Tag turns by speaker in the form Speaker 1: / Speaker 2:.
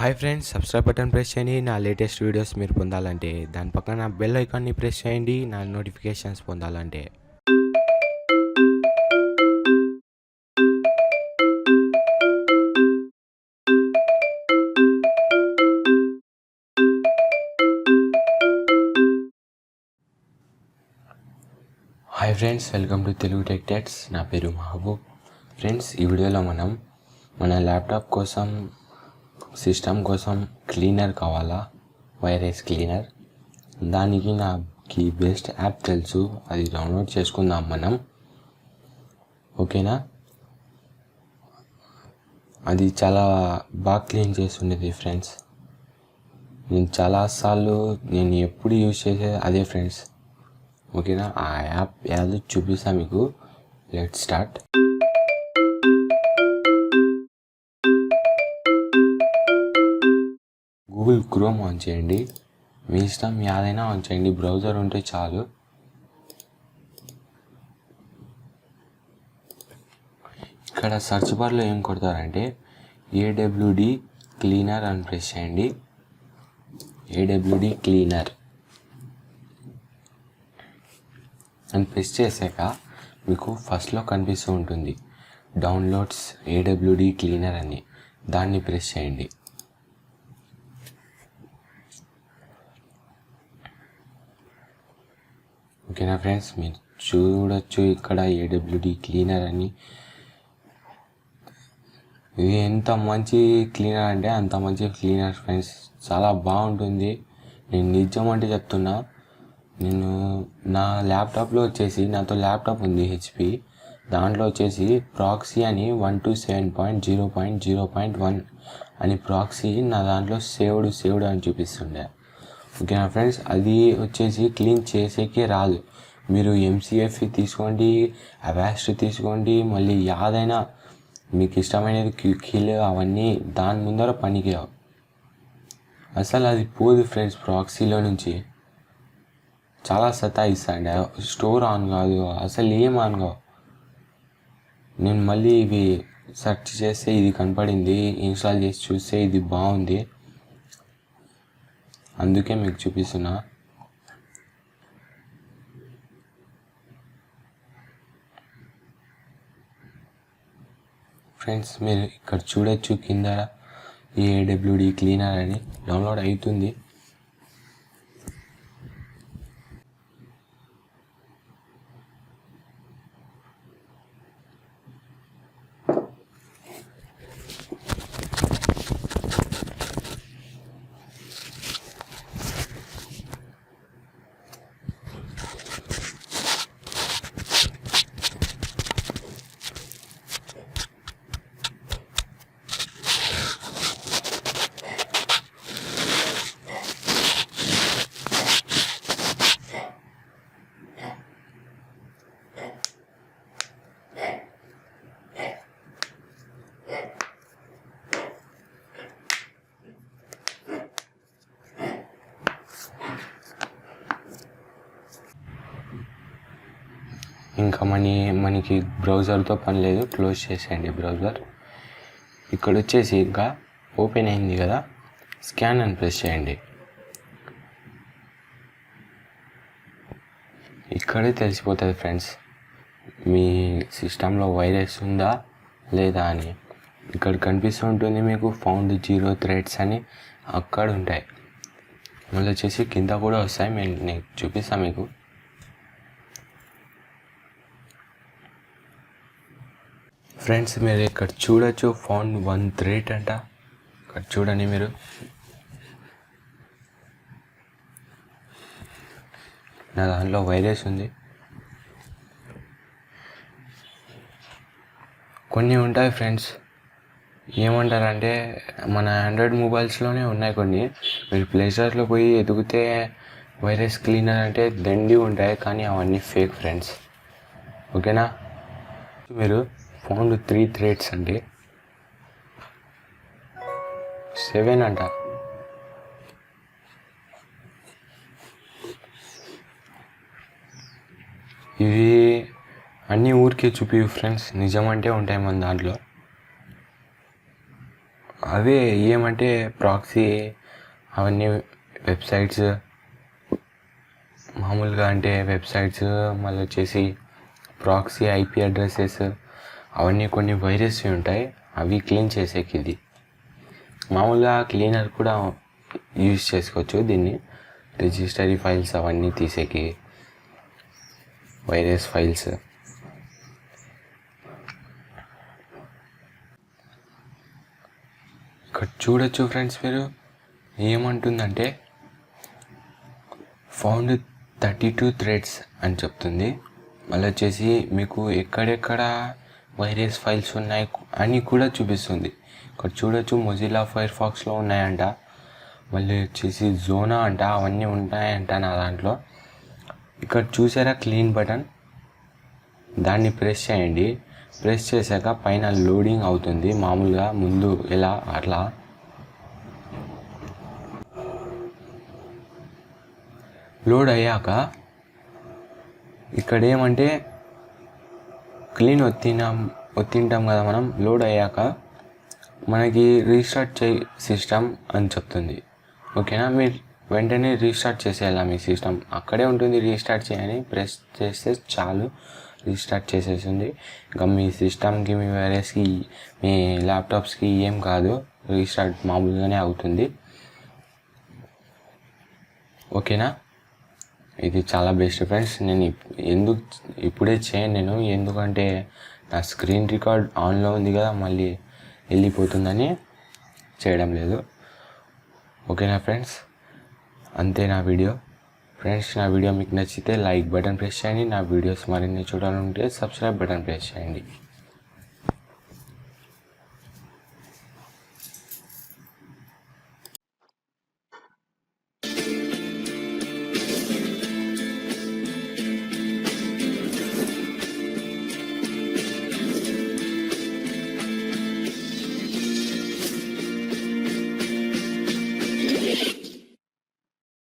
Speaker 1: Hi friends, subscribe button press చేయండి. నా latest videos మీరు పొందాలంటే దాని పక్కన బెల్ ఐకాన్ని ప్రెస్ చేయండి. నా నోటిఫికేషన్స్ పొందాలంటే. Hi friends, welcome to Telugu tech techs. నా పేరు మహబూబ్. ఫ్రెండ్స్, ఈ వీడియోలో మనం మన ల్యాప్టాప్ కోసం, సిస్టమ్ కోసం క్లీనర్ కావాలా, వైరస్ క్లీనర్. దానికి నాకు బెస్ట్ యాప్ తెలుసు, అది డౌన్లోడ్ చేసుకుందాం మనం. ఓకేనా? అది చాలా బాగా క్లీన్ చేస్తుండేది ఫ్రెండ్స్. నేను ఎప్పుడు యూజ్ చేసేది అదే ఫ్రెండ్స్. ఓకేనా? ఆ యాప్ ఏదో చూపిస్తా మీకు. Let start. Google chrome on చేయండి. మీ ఇష్టం ఏదైనా ఆన్ చేయండి, బ్రౌజర్ ఉంటే చాలు. ఇక్కడ సర్చ్ బార్లో ఏం కొడతారంటే ఏడబ్ల్యూడి క్లీనర్ అని ప్రెస్ చేయండి. ఏడబ్ల్యూడి క్లీనర్ అని ప్రెస్ చేశాక మీకు ఫస్ట్లో కనిపిస్తూ ఉంటుంది డౌన్లోడ్స్ ఏడబ్ల్యూడి క్లీనర్ అని. దాన్ని ప్రెస్ చేయండి. ఓకేనా ఫ్రెండ్స్, మీరు చూడొచ్చు ఇక్కడ ఏడబ్ల్యూడి క్లీనర్ అని. ఇది ఎంత మంచి క్లీనర్ అంటే అంత మంచి క్లీనర్ ఫ్రెండ్స్. చాలా బాగుంటుంది. నేను నిజం అంటే చెప్తున్నా. నేను నా ల్యాప్టాప్లో వచ్చేసి, నాతో ల్యాప్టాప్ ఉంది హెచ్పి. దాంట్లో వచ్చేసి ప్రాక్సీ అని 127.0.0.1 అని ప్రాక్సీ నా దాంట్లో సేవ్డ్ అని చూపిస్తుండే. ఓకేనా ఫ్రెండ్స్, అది వచ్చేసి క్లీన్ చేసేకే రాదు. మీరు ఎంసీఎఫ్ తీసుకోండి, అవాస్ట్ తీసుకోండి, మళ్ళీ యాదైనా మీకు ఇష్టమైనది క్విల్, అవన్నీ దాని ముందర పనికి రావు. అసలు అది పోదు ఫ్రెండ్స్. ప్రాక్సీలో నుంచి చాలా సతాయిస్తాండి. స్టోర్ ఆన్ కాదు, అసలు ఏం ఆన్ కావు. నేను మళ్ళీ ఇవి సెర్చ్ చేస్తే ఇది కనపడింది, ఇన్స్టాల్ చేసి చూస్తే ఇది బాగుంది, అందుకే మీకు చూపిస్తున్నా. ఫ్రెండ్స్, మీరు ఇక్కడ చూడొచ్చు కింద ఈ ఏడబ్ల్యూడి క్లీనర్ అని డౌన్లోడ్ అవుతుంది. ఇంకా మనకి బ్రౌజర్తో పని లేదు, క్లోజ్ చేసేయండి బ్రౌజర్. ఇక్కడ వచ్చేసి ఇంకా ఓపెన్ అయింది కదా, స్కాన్ అని ప్రెస్ చేయండి. ఇక్కడే తెలిసిపోతుంది ఫ్రెండ్స్ మీ సిస్టంలో వైరస్ ఉందా లేదా అని. ఇక్కడ కనిపిస్తూ ఉంటుంది మీకు ఫౌండ్ 0 థ్రెడ్స్ అని, అక్కడ ఉంటాయి. మళ్ళీ వచ్చేసి కింద కూడా వస్తాయి, నేను చూపిస్తాను మీకు. ఫ్రెండ్స్, మీరు ఇక్కడ చూడొచ్చు ఫౌండ్ 1 థ్రెడ్ అంట. ఇక్కడ చూడండి మీరు. నా దాంట్లో వైరస్ ఉంది. కొన్ని ఉంటాయి ఫ్రెండ్స్, ఏమంటారంటే మన ఆండ్రాయిడ్ మొబైల్స్లోనే ఉన్నాయి కొన్ని. మీరు ప్లేస్టోర్లో పోయి ఎదిగితే వైరస్ క్లీనర్ అంటే దండి ఉంటాయి, కానీ అవన్నీ ఫేక్ ఫ్రెండ్స్. ఓకేనా? మీరు ఫౌండ్ 3 థ్రెడ్స్ అంటే 7 అంట. ఇవి అన్నీ ఊరికే చూపివు ఫ్రెండ్స్, నిజమంటే ఉంటాయి మన దాంట్లో. అవే ఏమంటే ప్రాక్సీ అవన్నీ వెబ్సైట్స్ మామూలుగా అంటే వెబ్సైట్స్ మళ్ళీ వచ్చేసి ప్రాక్సీ ఐపీ అడ్రసెస్ అవన్నీ కొన్ని వైరస్ ఉంటాయి, అవి క్లీన్ చేసేకి ఇది. మామూలుగా క్లీనర్ కూడా యూజ్ చేసుకోవచ్చు దీన్ని, రిజిస్టరీ ఫైల్స్ అవన్నీ తీసేకి, వైరస్ ఫైల్స్. ఇక్కడ చూడొచ్చు ఫ్రెండ్స్, మీరు ఏమంటుందంటే ఫౌండ్ 32 థ్రెడ్స్ అని చెప్తుంది. మళ్ళీ వచ్చేసి మీకు ఎక్కడెక్కడ వైరస్ ఫైల్స్ ఉన్నాయి అని కూడా చూపిస్తుంది. ఇక్కడ చూడొచ్చు మొజిల్లా ఫైర్ ఫాక్స్లో ఉన్నాయంట, మళ్ళీ వచ్చేసి జోనా అంట, అవన్నీ ఉంటాయంట నా దాంట్లో. ఇక్కడ చూసారా క్లీన్ బటన్, దాన్ని ప్రెస్ చేయండి. ప్రెస్ చేశాక పైన లోడింగ్ అవుతుంది మామూలుగా ముందు ఎలా అట్లా. లోడ్ అయ్యాక ఇక్కడ ఏమంటే క్లీన్ ఒత్తింటాం కదా మనం. లోడ్ అయ్యాక మనకి రీస్టార్ట్ చేయి సిస్టమ్ అని చెప్తుంది. ఓకేనా, మీరు వెంటనే రీస్టార్ట్ చేసేయాలి మీ సిస్టమ్. అక్కడే ఉంటుంది రీస్టార్ట్ చేయని, ప్రెస్ చేస్తే చాలు రీస్టార్ట్ చేసేసింది. ఇంకా మీ సిస్టమ్కి, మీ వైరస్కి, మీ ల్యాప్టాప్స్కి ఏం కాదు, రీస్టార్ట్ మామూలుగానే అవుతుంది. ఓకేనా, ఇది చాలా బెస్ట్ ఫ్రెండ్స్. నేను ఇప్పుడే చేయను నేను, ఎందుకంటే నా స్క్రీన్ రికార్డ్ ఆన్లో ఉంది కదా, మళ్ళీ వెళ్ళిపోతుందని చేయడం లేదు. ఓకేనా ఫ్రెండ్స్, అంతే నా వీడియో. ఫ్రెండ్స్, నా వీడియో మీకు నచ్చితే లైక్ బటన్ ప్రెస్ చేయండి. నా వీడియోస్ మరిన్ని చూడాలంటే సబ్స్క్రైబ్ బటన్ ప్రెస్ చేయండి.